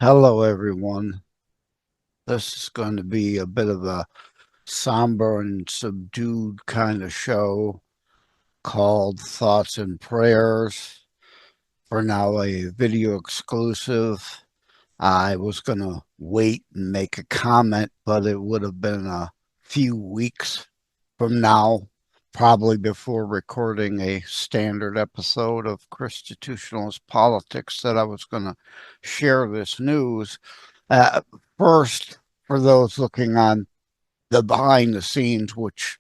Hello, everyone. This is going to be a bit of a somber and subdued kind of show called Thoughts and Prayers. For now, a video exclusive. I was going to wait and make a comment, but it would have been a few weeks from now, probably before recording a standard episode of Constitutionalist Politics, that I was going to share this news. Uh, First, for those looking on the behind the scenes, which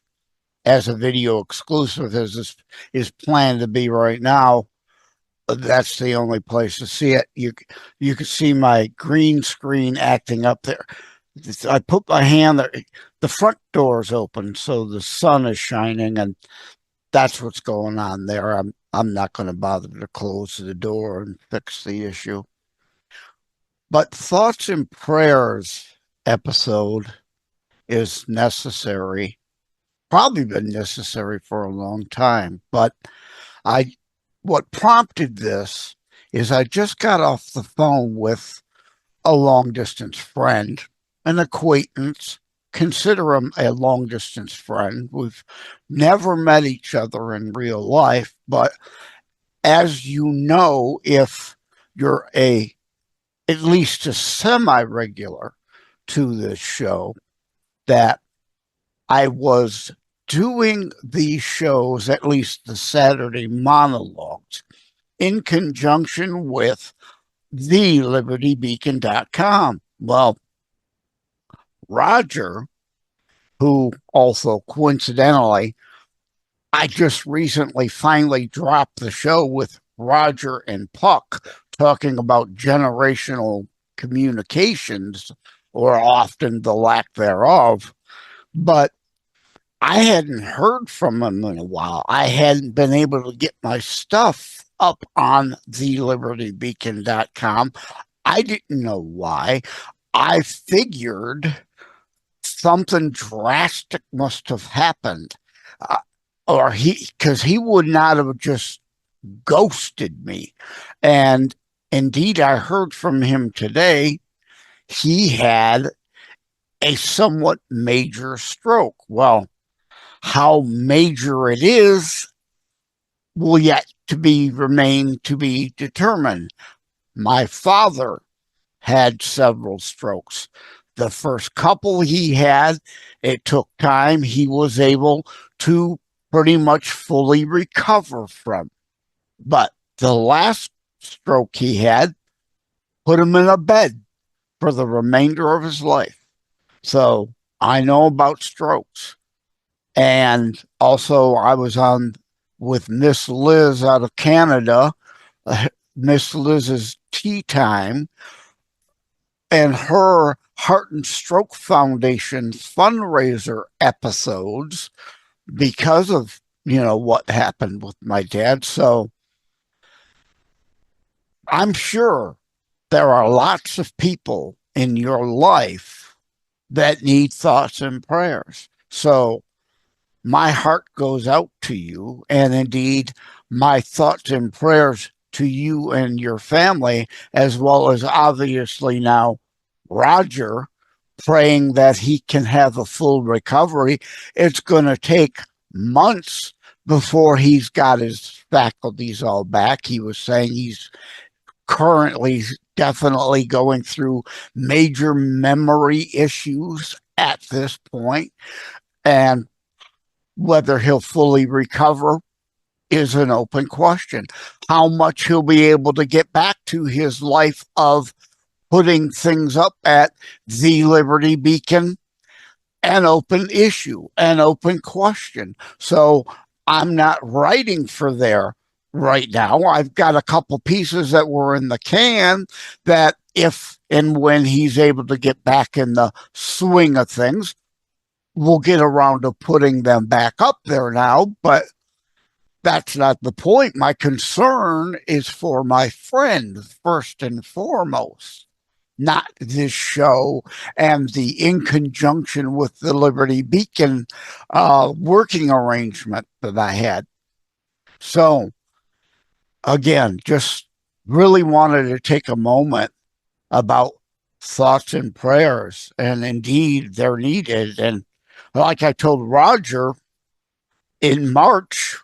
as a video exclusive as this is planned to be right now, that's the only place to see it. You can see my green screen acting up there. I put my hand there. The front door is open, so the sun is shining, and that's what's going on there. I'm not going to bother to close the door and fix the issue. But Thoughts and Prayers episode is necessary. Probably been necessary for a long time. But I what prompted this is I just got off the phone with a long distance friend, an acquaintance. Consider him a long distance friend. We've never met each other in real life, but as you know, if you're a at least a semi regular to this show, that I was doing these shows, at least the Saturday monologues, in conjunction with thelibertybeacon.com. Well, Roger, who also coincidentally, I just recently finally dropped the show with Roger and Puck talking about generational communications, or often the lack thereof. But I hadn't heard from him in a while. I hadn't been able to get my stuff up on thelibertybeacon.com. I didn't know why. I figured something drastic must have happened. Uh, or because he would not have just ghosted me. And indeed, I heard from him today. He had a somewhat major stroke. Well, how major it is will yet to be remain to be determined. My father had several strokes. The first couple he had, it took time. He was able to pretty much fully recover from. But the last stroke he had put him in a bed for the remainder of his life. So I know about strokes. And also, I was on with Miss Liz out of Canada, Miss Liz's tea time, and her Heart and Stroke Foundation fundraiser episodes because of what happened with my dad. So I'm sure there are lots of people in your life that need thoughts and prayers. So my heart goes out to you, and indeed, my thoughts and prayers to you and your family, as well as obviously now Roger, praying that he can have a full recovery. It's going to take months before he's got his faculties all back. He was saying he's currently definitely going through major memory issues at this point, and whether he'll fully recover is an open question. How much he'll be able to get back to his life of putting things up at the Liberty Beacon, an open issue, an open question. So I'm not writing for there right now. I've got a couple pieces that were in the can that if and when he's able to get back in the swing of things, we'll get around to putting them back up there now. But that's not the point. My concern is for my friend first and foremost, not this show and the in conjunction with the Liberty Beacon working arrangement that I had. So again, just really wanted to take a moment about thoughts and prayers. And indeed, they're needed. And like I told Roger, in March,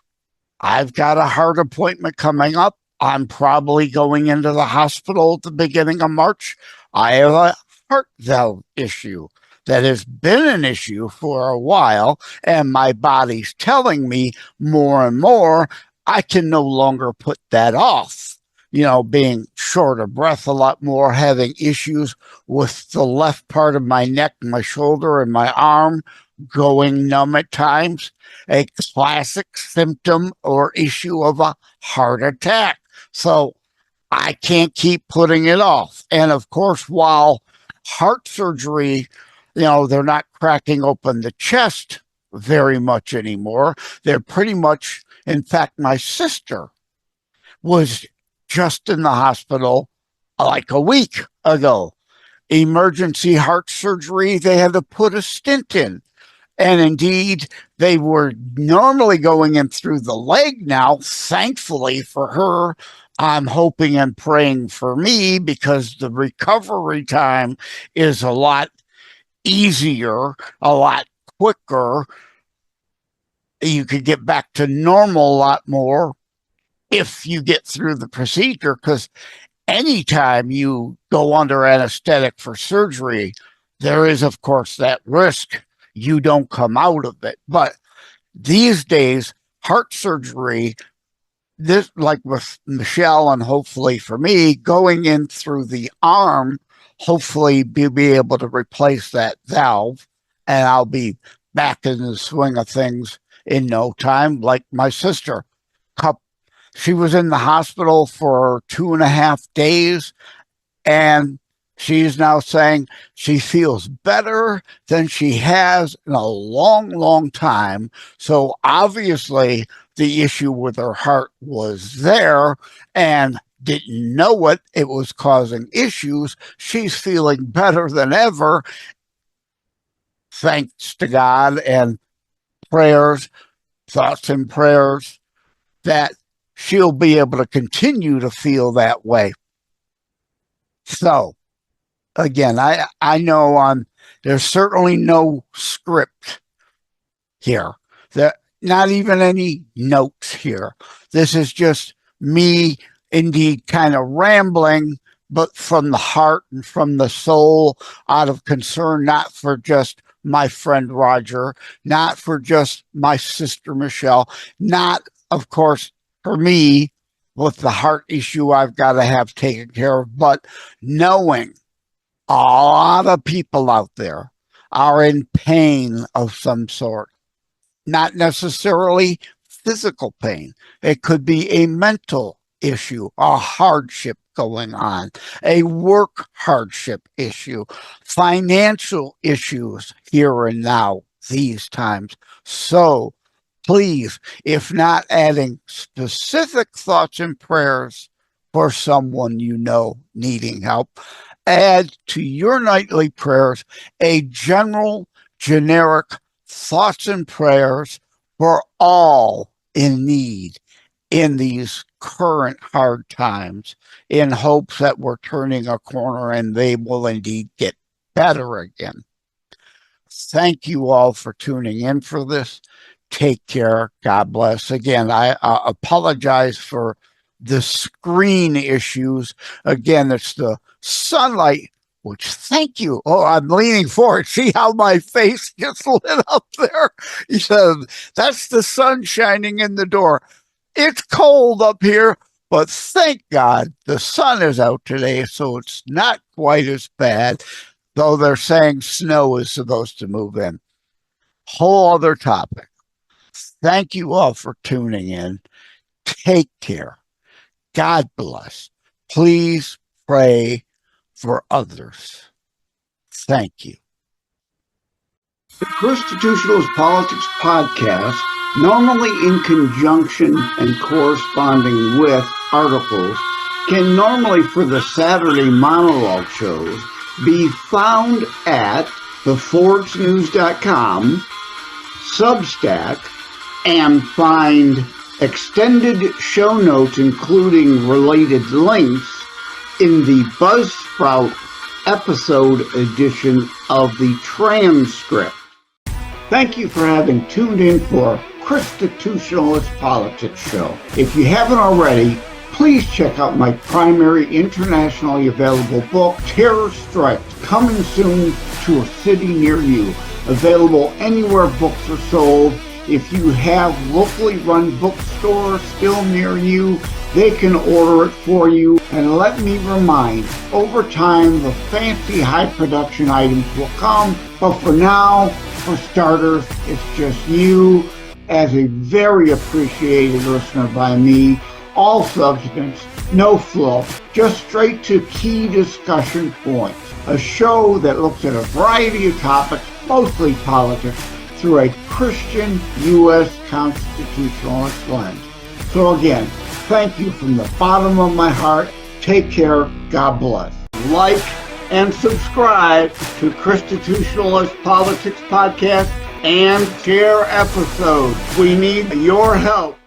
I've got a heart appointment coming up. I'm probably going into the hospital at the beginning of March. I have a heart valve issue that has been an issue for a while, and my body's telling me more and more I can no longer put that off. Being short of breath a lot more, having issues with the left part of my neck, my shoulder, and my arm going numb at times, a classic symptom or issue of a heart attack. So I can't keep putting it off. And of course, while heart surgery, they're not cracking open the chest very much anymore, they're pretty much, in fact, my sister was just in the hospital like a week ago. Emergency heart surgery, they had to put a stent in. And indeed, they were normally going in through the leg now. Thankfully for her, I'm hoping and praying for me, because the recovery time is a lot easier, a lot quicker. You could get back to normal a lot more if you get through the procedure, because anytime you go under anesthetic for surgery, there is, of course, that risk you don't come out of it. But these days, heart surgery, this, like with Michelle and hopefully for me, going in through the arm, hopefully be able to replace that valve, and I'll be back in the swing of things in no time. Like my sister, she was in the hospital for 2.5 days, and she's now saying she feels better than she has in a long, long time. So obviously the issue with her heart was there and didn't know it. It was causing issues. She's feeling better than ever, thanks to God and prayers, thoughts and prayers, that she'll be able to continue to feel that way. So again, I know there's certainly no script here. There not even any notes here. This is just me indeed kind of rambling, but from the heart and from the soul, out of concern, not for just my friend Roger, not for just my sister Michelle, not, of course, for me with the heart issue I've got to have taken care of, but knowing a lot of people out there are in pain of some sort, not necessarily physical pain. It could be a mental issue, a hardship going on, a work hardship issue, financial issues here and now, these times. So please, if not adding specific thoughts and prayers for someone you know needing help, add to your nightly prayers a generic thoughts and prayers for all in need in these current hard times, in hopes that we're turning a corner and they will indeed get better again. Thank you all for tuning in for this. Take care. God bless. Again, I apologize for the screen issues. Again, it's the sunlight, which, thank you. Oh, I'm leaning forward. See how my face gets lit up there? He said, that's the sun shining in the door. It's cold up here, but thank God the sun is out today, so it's not quite as bad, though they're saying snow is supposed to move in. Whole other topic. Thank you all for tuning in. Take care. God bless. Please pray for others. Thank you. The Constitutionalist Politics Podcast, normally in conjunction and corresponding with articles, can normally, for the Saturday monologue shows, be found at thefordsnews.com, Substack, and find extended show notes, including related links, in the BuzzSprout Sprout episode edition of the transcript. Thank you for having tuned in for Constitutionalist Politics Show. If you haven't already, please check out my primary internationally available book, Terror Strikes, coming soon to a city near you. Available anywhere books are sold. If you have locally run bookstores still near you, they can order it for you. And let me remind, over time, the fancy high production items will come. But for now, for starters, it's just you as a very appreciated listener by me. All substance, no fluff, just straight to key discussion points. A show that looks at a variety of topics, mostly politics, through a Christian U.S. constitutionalist lens. So again, thank you from the bottom of my heart. Take care. God bless. Like and subscribe to Constitutionalist Politics Podcast and share episodes. We need your help.